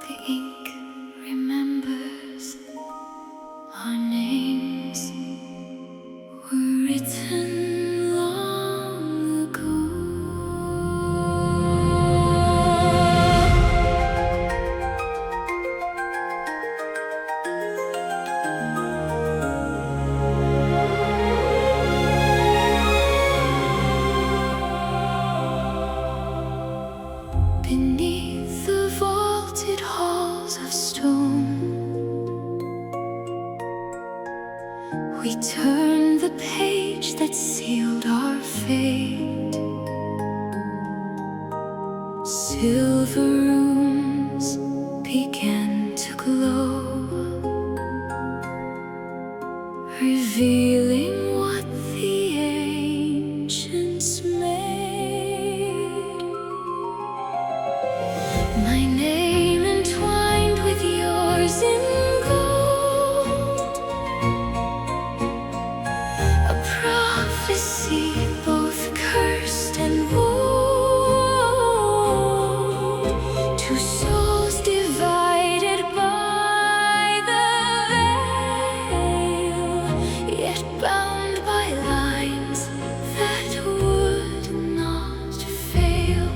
The ink remembers our names were written long ago. Beneath the vaulted halls of stone, we turned the page that sealed our fate. Silver rooms began to glow, revealing what the ancients made. My name entwined with yours in gold, a prophecy both cursed and bold. Two souls divided by the veil, yet bound by lines that would not fail.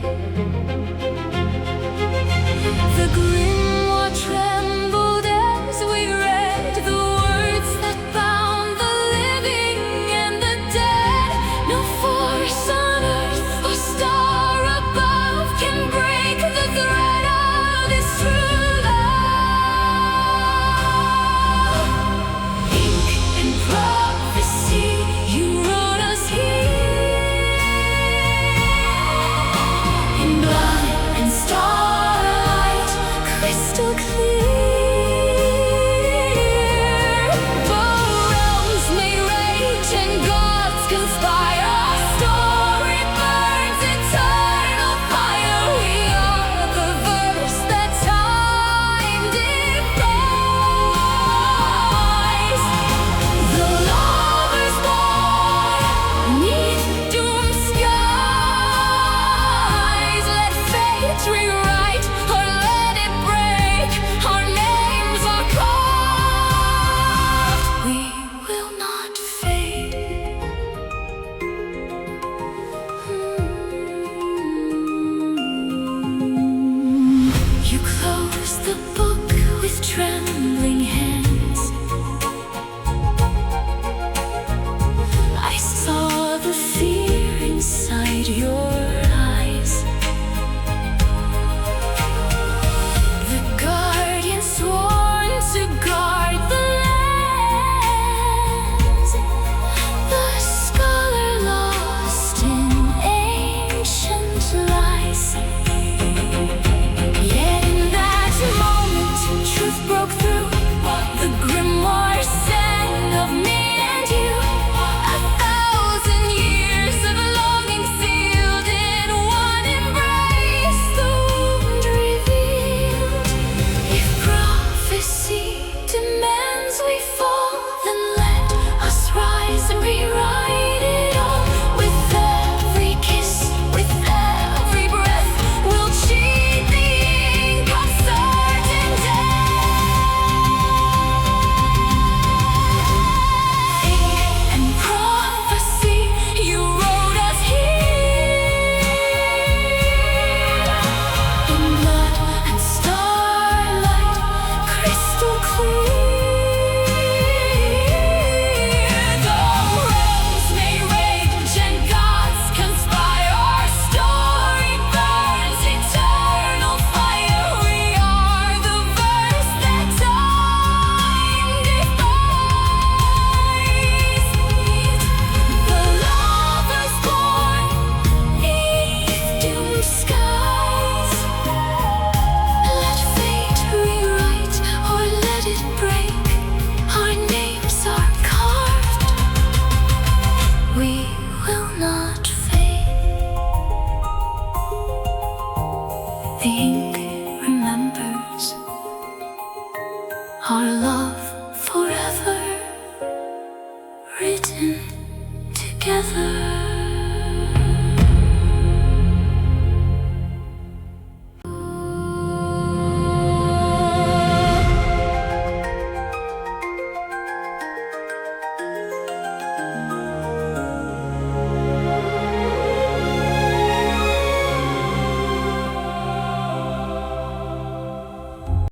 The grimoire trembled as we read the words that bound the living and the dead. No force on earth or star above can break the thread of this true love. Ink and prophecy, you wrote us here in blood and starlight, crystal clear. Though realms may rage and gods conspire, our story burns eternal fire. We are the verse that time defies. The lovers born beneath doomed skies. Let fate rewrite or let it break. Our names are carved. We will not fade. You closed the book with trembling hands. I saw the fear inside your eyes. The guardian sworn to guard the lands. The scholar lost in ancient lies. Yet in that moment, truth broke through. The grimoire sang of me and you. 1,000 years of longing sealed in one embrace. The wound revealed. If prophecy demands we fall, then let us rise and rewrite it all. With every kiss, with every breath, we'll cheat the ink of certain death. Ink and prophecy, you wrote us here in blood and starlight, crystal clear. Though realms may rage and gods conspire, our story burns eternal fire. We are the verse that time defies. The lovers born beneath doomed skies. Let fate rewrite or let it break. Our names are carved. We will not fade. The ink